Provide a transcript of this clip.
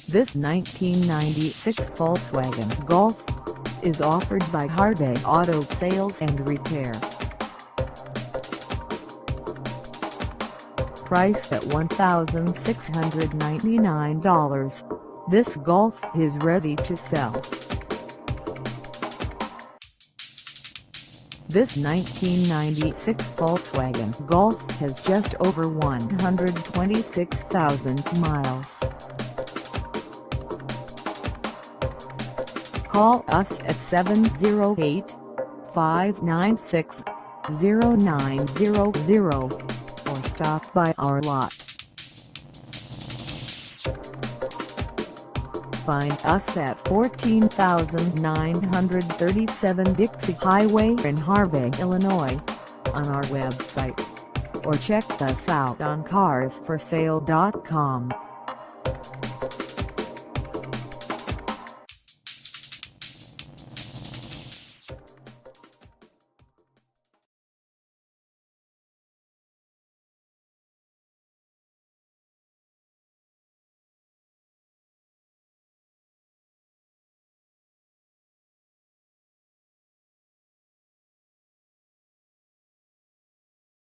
This 1996 Volkswagen Golf is offered by Harvey Auto Sales and Repair. Priced at $1,699, this Golf is ready to sell. This 1996 Volkswagen Golf has just over 126,000 miles. Call us at 708-596-0900 or stop by our lot. Find us at 14,937 Dixie Highway in Harvey, Illinois, on our website, or check us out on carsforsale.com.